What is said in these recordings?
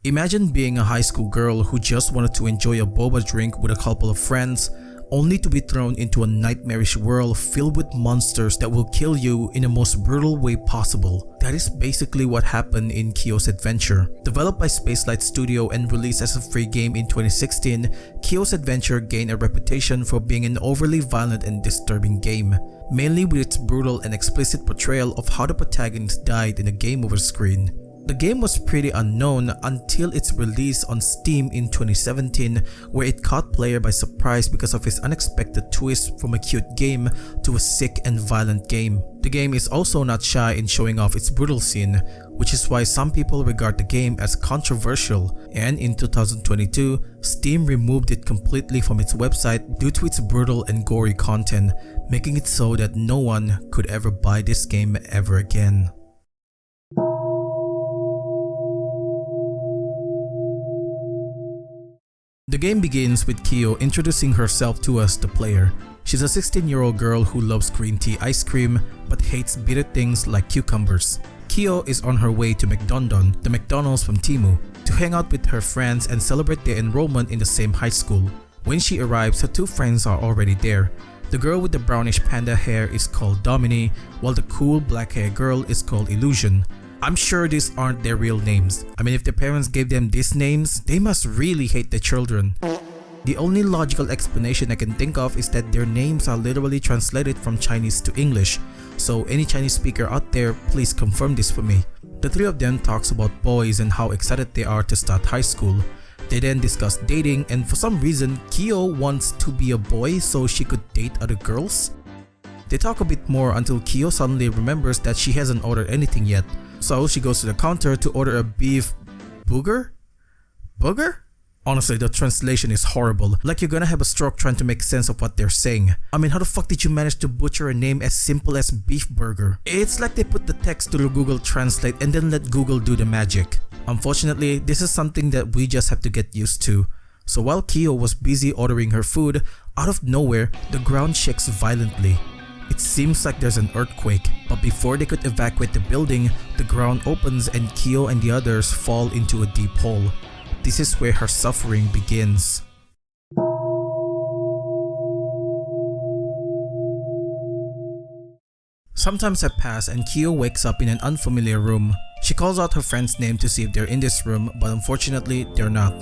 Imagine being a high school girl who just wanted to enjoy a boba drink with a couple of friends, only to be thrown into a nightmarish world filled with monsters that will kill you in the most brutal way possible. That is basically what happened in Kyo's Adventure. Developed by Spacelight Studio and released as a free game in 2016, Kyo's Adventure gained a reputation for being an overly violent and disturbing game, mainly with its brutal and explicit portrayal of how the protagonist died in a game over screen. The game was pretty unknown until its release on Steam in 2017, where it caught players by surprise because of its unexpected twist from a cute game to a sick and violent game. The game is also not shy in showing off its brutal scene, which is why some people regard the game as controversial, and in 2022, Steam removed it completely from its website due to its brutal and gory content, making it so that no one could ever buy this game ever again. The game begins with Kyo introducing herself to us, the player. She's a 16-year-old girl who loves green tea ice cream but hates bitter things like cucumbers. Kyo is on her way to McDonalds, the McDonald's from Temu, to hang out with her friends and celebrate their enrollment in the same high school. When she arrives, her two friends are already there. The girl with the brownish panda hair is called Domini, while the cool black-haired girl is called Illusion. I'm sure these aren't their real names. I mean, if their parents gave them these names, they must really hate their children. The only logical explanation I can think of is that their names are literally translated from Chinese to English, so any Chinese speaker out there, please confirm this for me. The three of them talks about boys and how excited they are to start high school. They then discuss dating, and for some reason, Kyo wants to be a boy so she could date other girls. They talk a bit more until Kyo suddenly remembers that she hasn't ordered anything yet. So she goes to the counter to order a beef booger? Honestly, the translation is horrible, like you're gonna have a stroke trying to make sense of what they're saying. I mean, how the fuck did you manage to butcher a name as simple as beef burger? It's like they put the text to Google Translate and then let Google do the magic. Unfortunately, this is something that we just have to get used to. So while Kyo was busy ordering her food, out of nowhere, the ground shakes violently. It seems like there's an earthquake, but before they could evacuate the building, the ground opens and Kyo and the others fall into a deep hole. This is where her suffering begins. Some time has passed and Kyo wakes up in an unfamiliar room. She calls out her friend's name to see if they're in this room, but unfortunately, they're not.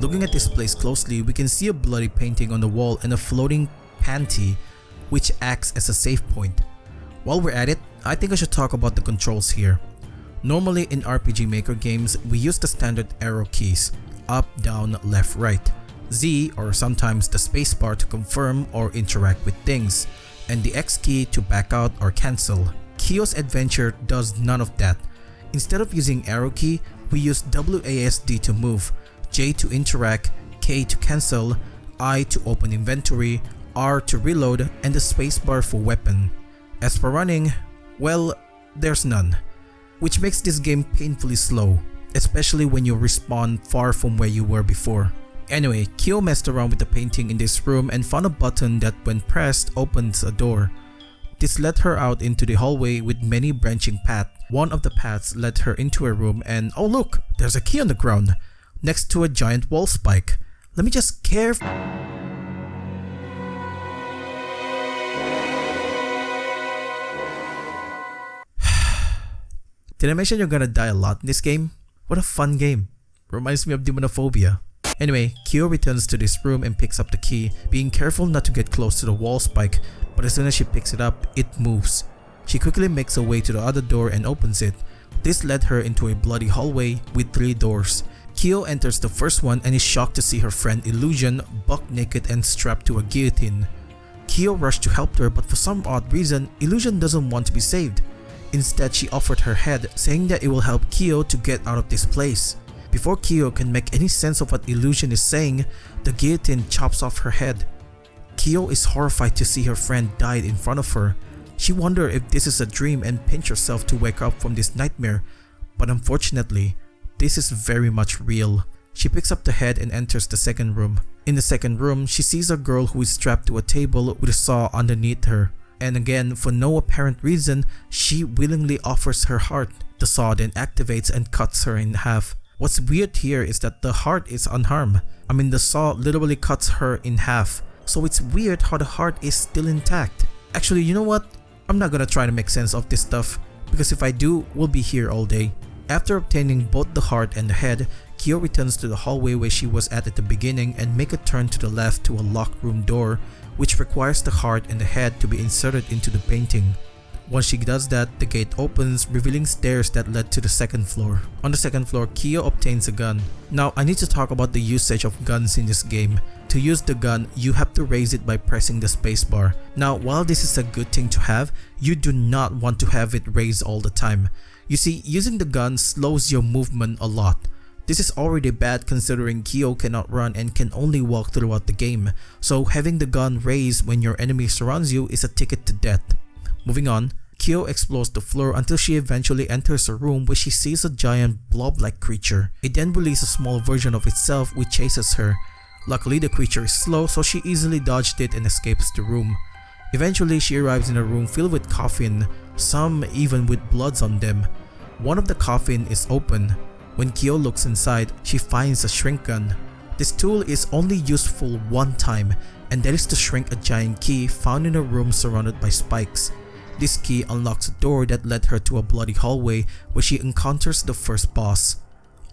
Looking at this place closely, we can see a bloody painting on the wall and a floating panty, which acts as a save point. While we're at it, I think I should talk about the controls here. Normally in RPG Maker games, we use the standard arrow keys, up, down, left, right, Z or sometimes the spacebar to confirm or interact with things, and the X key to back out or cancel. Kyo's Adventure does none of that. Instead of using arrow key, we use WASD to move, J to interact, K to cancel, I to open inventory, R to reload, and the spacebar for weapon. As for running, well, there's none, which makes this game painfully slow, especially when you respawn far from where you were before. Anyway, Kyo messed around with the painting in this room and found a button that when pressed opens a door. This led her out into the hallway with many branching paths. One of the paths led her into a room and oh look, there's a key on the ground, next to a giant wall spike. Let me just Did I mention you're gonna die a lot in this game? What a fun game. Reminds me of Demonophobia. Anyway, Kyo returns to this room and picks up the key, being careful not to get close to the wall spike, but as soon as she picks it up, it moves. She quickly makes her way to the other door and opens it. This led her into a bloody hallway with 3 doors. Kyo enters the first one and is shocked to see her friend Illusion buck naked and strapped to a guillotine. Kyo rushed to help her, but for some odd reason, Illusion doesn't want to be saved. Instead, she offered her head, saying that it will help Kyo to get out of this place. Before Kyo can make any sense of what Illusion is saying, the guillotine chops off her head. Kyo is horrified to see her friend died in front of her. She wonders if this is a dream and pinch herself to wake up from this nightmare, but unfortunately, this is very much real. She picks up the head and enters the second room. In the second room, she sees a girl who is strapped to a table with a saw underneath her. And again, for no apparent reason, she willingly offers her heart. The saw then activates and cuts her in half. What's weird here is that the heart is unharmed. I mean, the saw literally cuts her in half, so it's weird how the heart is still intact. Actually, you know what? I'm not gonna try to make sense of this stuff, because if I do, we'll be here all day. After obtaining both the heart and the head, Kyo returns to the hallway where she was at the beginning and make a turn to the left to a locked room door, which requires the heart and the head to be inserted into the painting. Once she does that, the gate opens, revealing stairs that led to the second floor. On the second floor, Kyo obtains a gun. Now, I need to talk about the usage of guns in this game. To use the gun, you have to raise it by pressing the spacebar. Now, while this is a good thing to have, you do not want to have it raised all the time. You see, using the gun slows your movement a lot. This is already bad considering Kyo cannot run and can only walk throughout the game, so having the gun raised when your enemy surrounds you is a ticket to death. Moving on, Kyo explores the floor until she eventually enters a room where she sees a giant blob-like creature. It then releases a small version of itself which chases her. Luckily, the creature is slow, so she easily dodged it and escapes the room. Eventually, she arrives in a room filled with coffin, some even with bloods on them. One of the coffin is open. When Kyo looks inside, she finds a shrink gun. This tool is only useful one time, and that is to shrink a giant key found in a room surrounded by spikes. This key unlocks a door that led her to a bloody hallway where she encounters the first boss,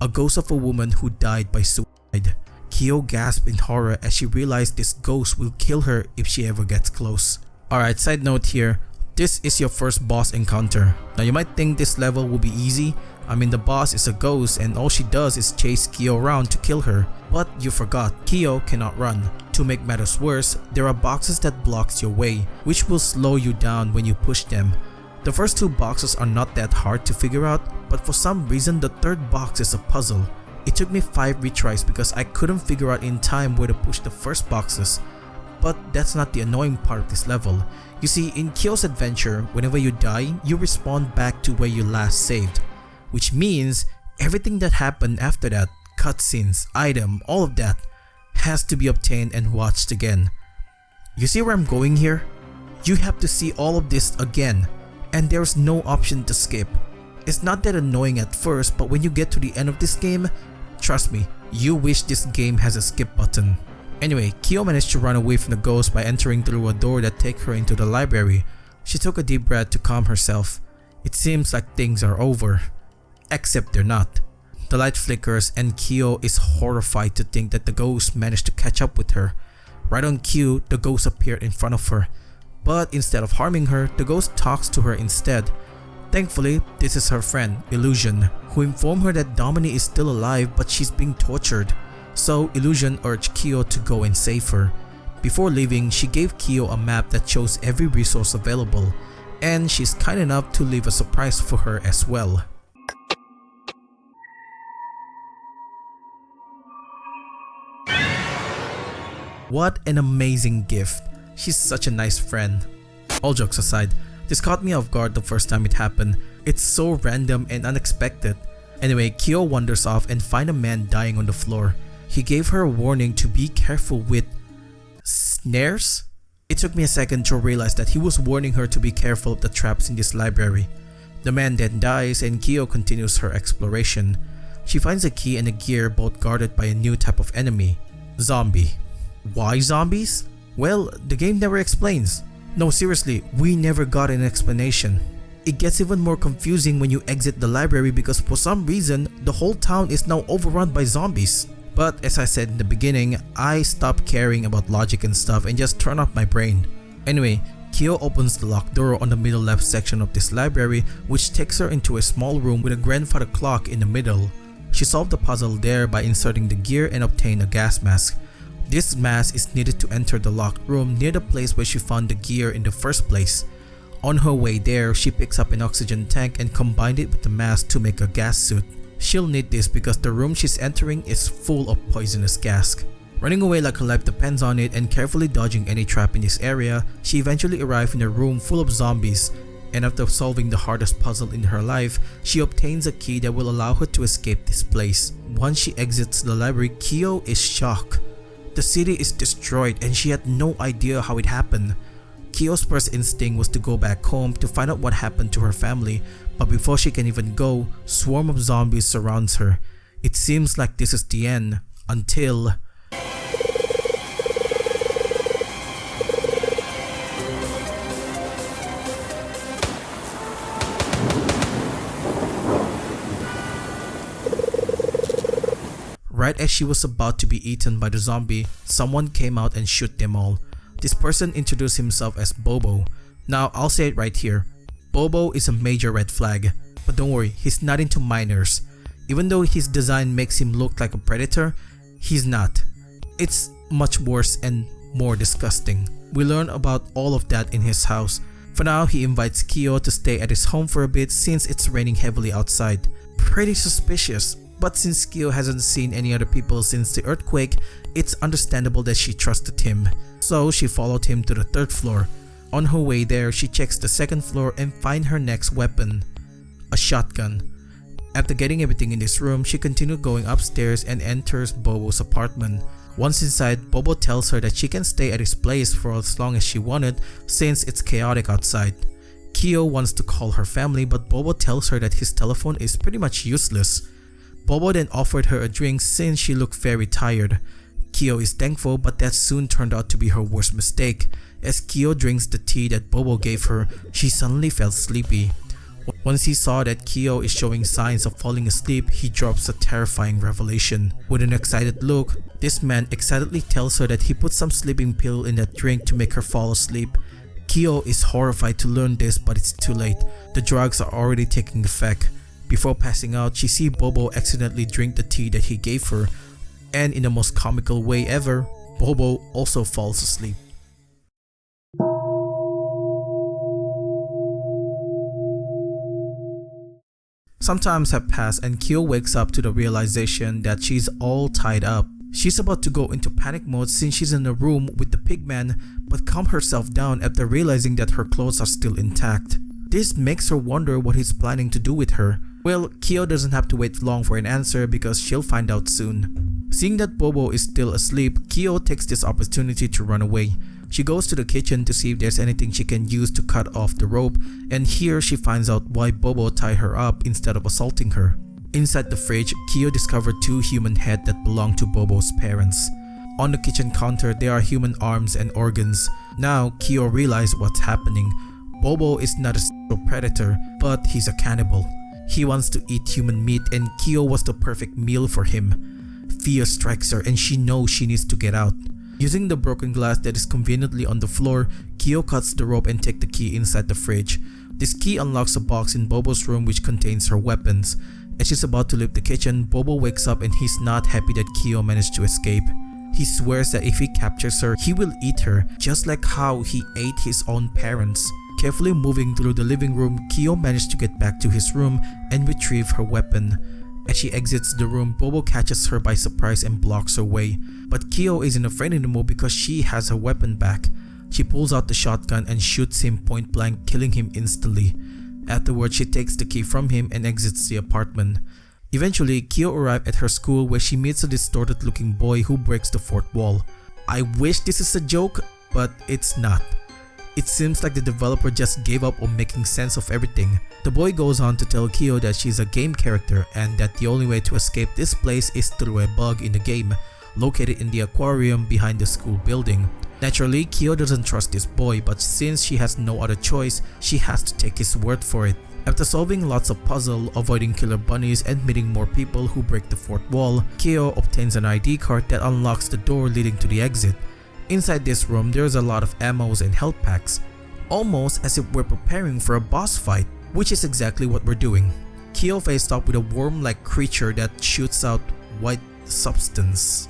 a ghost of a woman who died by suicide. Kyo gasps in horror as she realizes this ghost will kill her if she ever gets close. Alright, side note here, this is your first boss encounter. Now you might think this level will be easy. I mean, the boss is a ghost and all she does is chase Kyo around to kill her. But you forgot, Kyo cannot run. To make matters worse, there are boxes that blocks your way, which will slow you down when you push them. The first two boxes are not that hard to figure out, but for some reason the third box is a puzzle. It took me 5 retries because I couldn't figure out in time where to push the first boxes. But that's not the annoying part of this level. You see, in Kyo's adventure, whenever you die, you respawn back to where you last saved. Which means everything that happened after that, cutscenes, item, all of that, has to be obtained and watched again. You see where I'm going here? You have to see all of this again, and there's no option to skip. It's not that annoying at first, but when you get to the end of this game, trust me, you wish this game has a skip button. Anyway, Kyo managed to run away from the ghost by entering through a door that takes her into the library. She took a deep breath to calm herself. It seems like things are over. Except they're not. The light flickers and Kyo is horrified to think that the ghost managed to catch up with her. Right on cue, the ghost appeared in front of her. But instead of harming her, the ghost talks to her instead. Thankfully, this is her friend, Illusion, who informed her that Domini is still alive but she's being tortured. So Illusion urged Kyo to go and save her. Before leaving, she gave Kyo a map that shows every resource available, and she's kind enough to leave a surprise for her as well. What an amazing gift. She's such a nice friend. All jokes aside, this caught me off guard the first time it happened. It's so random and unexpected. Anyway, Kyo wanders off and finds a man dying on the floor. He gave her a warning to be careful with snares? It took me a second to realize that he was warning her to be careful of the traps in this library. The man then dies and Kyo continues her exploration. She finds a key and a gear both guarded by a new type of enemy, zombie. Why zombies? Well, the game never explains. No, seriously, we never got an explanation. It gets even more confusing when you exit the library because for some reason, the whole town is now overrun by zombies. But as I said in the beginning, I stopped caring about logic and stuff and just turned off my brain. Anyway, Kyo opens the locked door on the middle left section of this library, which takes her into a small room with a grandfather clock in the middle. She solved the puzzle there by inserting the gear and obtained a gas mask. This mask is needed to enter the locked room near the place where she found the gear in the first place. On her way there, she picks up an oxygen tank and combined it with the mask to make a gas suit. She'll need this because the room she's entering is full of poisonous gas. Running away like her life depends on it and carefully dodging any trap in this area, she eventually arrives in a room full of zombies, and after solving the hardest puzzle in her life, she obtains a key that will allow her to escape this place. Once she exits the library, Kyo is shocked. The city is destroyed and she had no idea how it happened. Kyo's first instinct was to go back home to find out what happened to her family, but before she can even go, a swarm of zombies surrounds her. It seems like this is the end, until... Right as she was about to be eaten by the zombie, someone came out and shoot them all. This person introduced himself as Bobo. Now I'll say it right here. Bobo is a major red flag. But don't worry, he's not into minors. Even though his design makes him look like a predator, he's not. It's much worse and more disgusting. We learn about all of that in his house. For now, he invites Kyo to stay at his home for a bit since it's raining heavily outside. Pretty suspicious. But since Kyo hasn't seen any other people since the earthquake, it's understandable that she trusted him. So she followed him to the 3rd floor. On her way there, she checks the 2nd floor and finds her next weapon, a shotgun. After getting everything in this room, she continued going upstairs and enters Bobo's apartment. Once inside, Bobo tells her that she can stay at his place for as long as she wanted since it's chaotic outside. Kyo wants to call her family, but Bobo tells her that his telephone is pretty much useless. Bobo then offered her a drink since she looked very tired. Kyo is thankful, but that soon turned out to be her worst mistake. As Kyo drinks the tea that Bobo gave her, she suddenly felt sleepy. Once he saw that Kyo is showing signs of falling asleep, he drops a terrifying revelation. With an excited look, this man excitedly tells her that he put some sleeping pill in that drink to make her fall asleep. Kyo is horrified to learn this, but it's too late. The drugs are already taking effect. Before passing out, she sees Bobo accidentally drink the tea that he gave her, and in the most comical way ever, Bobo also falls asleep. Some time has passed and Kyo wakes up to the realization that she's all tied up. She's about to go into panic mode since she's in a room with the pigman, but calms herself down after realizing that her clothes are still intact. This makes her wonder what he's planning to do with her. Well, Kyo doesn't have to wait long for an answer because she'll find out soon. Seeing that Bobo is still asleep, Kyo takes this opportunity to run away. She goes to the kitchen to see if there's anything she can use to cut off the rope, and here she finds out why Bobo tied her up instead of assaulting her. Inside the fridge, Kyo discovered 2 human heads that belong to Bobo's parents. On the kitchen counter, there are human arms and organs. Now, Kyo realizes what's happening. Bobo is not a sexual predator, but he's a cannibal. He wants to eat human meat, and Kyo was the perfect meal for him. Fear strikes her and she knows she needs to get out. Using the broken glass that is conveniently on the floor, Kyo cuts the rope and takes the key inside the fridge. This key unlocks a box in Bobo's room which contains her weapons. As she's about to leave the kitchen, Bobo wakes up and he's not happy that Kyo managed to escape. He swears that if he captures her, he will eat her, just like how he ate his own parents. Carefully moving through the living room, Kyo managed to get back to his room and retrieve her weapon. As she exits the room, Bobo catches her by surprise and blocks her way. But Kyo isn't afraid anymore because she has her weapon back. She pulls out the shotgun and shoots him point blank, killing him instantly. Afterwards, she takes the key from him and exits the apartment. Eventually, Kyo arrives at her school where she meets a distorted looking boy who breaks the 4th wall. I wish this is a joke, but it's not. It seems like the developer just gave up on making sense of everything. The boy goes on to tell Kyo that she's a game character and that the only way to escape this place is through a bug in the game, located in the aquarium behind the school building. Naturally, Kyo doesn't trust this boy, but since she has no other choice, she has to take his word for it. After solving lots of puzzles, avoiding killer bunnies, and meeting more people who break the 4th wall, Kyo obtains an ID card that unlocks the door leading to the exit. Inside this room, there's a lot of ammos and health packs, almost as if we're preparing for a boss fight, which is exactly what we're doing. Kyo faced off with a worm-like creature that shoots out white substance.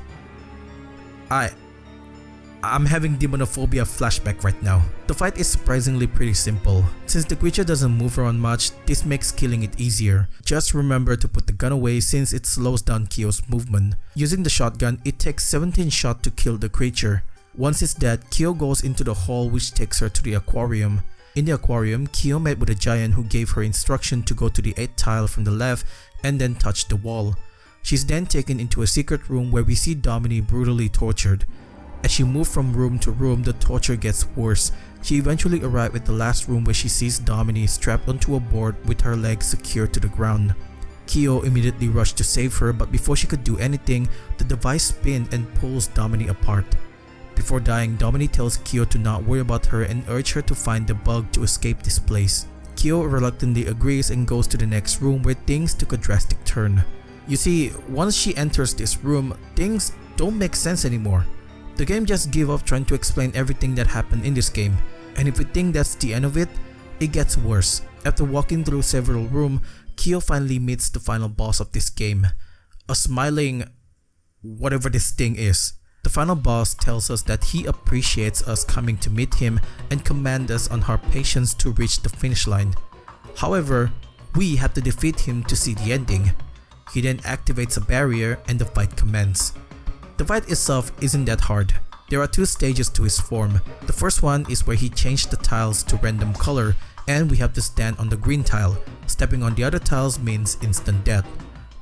I'm having demonophobia flashback right now. The fight is surprisingly pretty simple. Since the creature doesn't move around much, this makes killing it easier. Just remember to put the gun away since it slows down Kyo's movement. Using the shotgun, it takes 17 shots to kill the creature. Once it's dead, Kyo goes into the hall which takes her to the aquarium. In the aquarium, Kyo met with a giant who gave her instruction to go to the 8th tile from the left and then touch the wall. She's then taken into a secret room where we see Domini brutally tortured. As she moves from room to room, the torture gets worse. She eventually arrives at the last room where she sees Domini strapped onto a board with her legs secured to the ground. Kyo immediately rushed to save her, but before she could do anything, the device spins and pulls Domini apart. Before dying, Domini tells Kyo to not worry about her and urges her to find the bug to escape this place. Kyo reluctantly agrees and goes to the next room where things took a drastic turn. You see, once she enters this room, things don't make sense anymore. The game just gave up trying to explain everything that happened in this game, and if you think that's the end of it, it gets worse. After walking through several rooms, Kyo finally meets the final boss of this game, a smiling whatever this thing is. The final boss tells us that he appreciates us coming to meet him and commands us on our patience to reach the finish line. However, we have to defeat him to see the ending. He then activates a barrier and the fight commences. The fight itself isn't that hard. There are two stages to his form. The first one is where he changed the tiles to random color and we have to stand on the green tile. Stepping on the other tiles means instant death.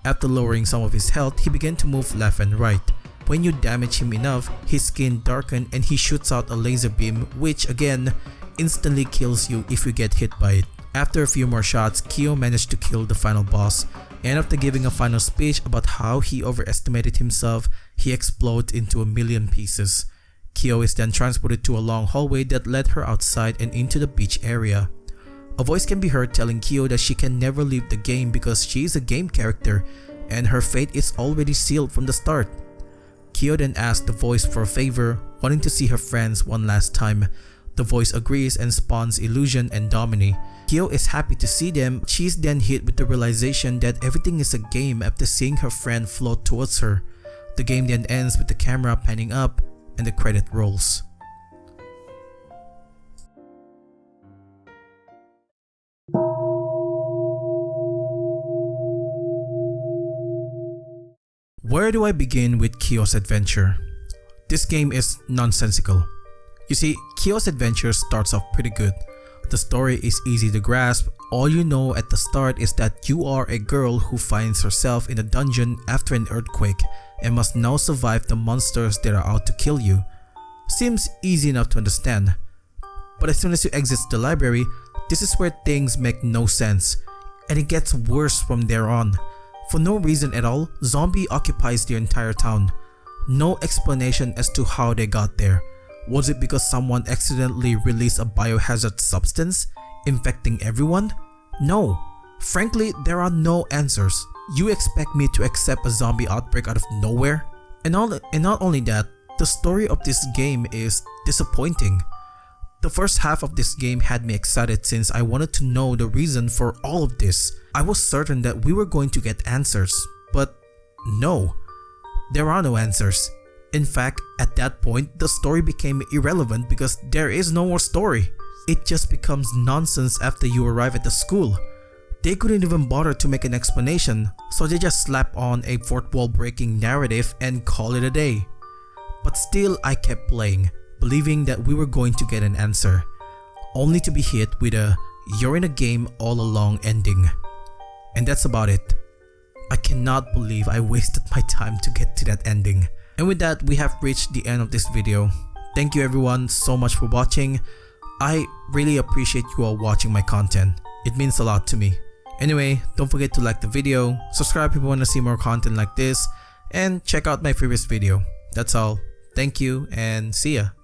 After lowering some of his health, he began to move left and right. When you damage him enough, his skin darkens and he shoots out a laser beam, which again instantly kills you if you get hit by it. After a few more shots, Kyo managed to kill the final boss, and after giving a final speech about how he overestimated himself, he explodes into a million pieces. Kyo is then transported to a long hallway that led her outside and into the beach area. A voice can be heard telling Kyo that she can never leave the game because she is a game character and her fate is already sealed from the start. Kyo then asks the voice for a favor, wanting to see her friends one last time. The voice agrees and spawns Illusion and Domini. Kyo is happy to see them. She's then hit with the realization that everything is a game after seeing her friend float towards her. The game then ends with the camera panning up and the credit rolls. Where do I begin with Kyo's adventure? This game is nonsensical. You see, Kyo's adventure starts off pretty good. The story is easy to grasp. All you know at the start is that you are a girl who finds herself in a dungeon after an earthquake and must now survive the monsters that are out to kill you. Seems easy enough to understand. But as soon as you exit the library, this is where things make no sense, and it gets worse from there on. For no reason at all, zombie occupies the entire town. No explanation as to how they got there. Was it because someone accidentally released a biohazard substance, infecting everyone? No. Frankly, there are no answers. You expect me to accept a zombie outbreak out of nowhere? And not only that, the story of this game is disappointing. The first half of this game had me excited since I wanted to know the reason for all of this. I was certain that we were going to get answers, but no, there are no answers. In fact, at that point, the story became irrelevant because there is no more story. It just becomes nonsense after you arrive at the school. They couldn't even bother to make an explanation, so they just slap on a fourth wall breaking narrative and call it a day. But still, I kept playing, believing that we were going to get an answer, only to be hit with a "you're in a game all along" ending. And that's about it. I cannot believe I wasted my time to get to that ending. And with that, we have reached the end of this video. Thank you everyone so much for watching. I really appreciate you all watching my content. It means a lot to me. Anyway, don't forget to like the video, subscribe if you want to see more content like this, and check out my previous video. That's all. Thank you and see ya.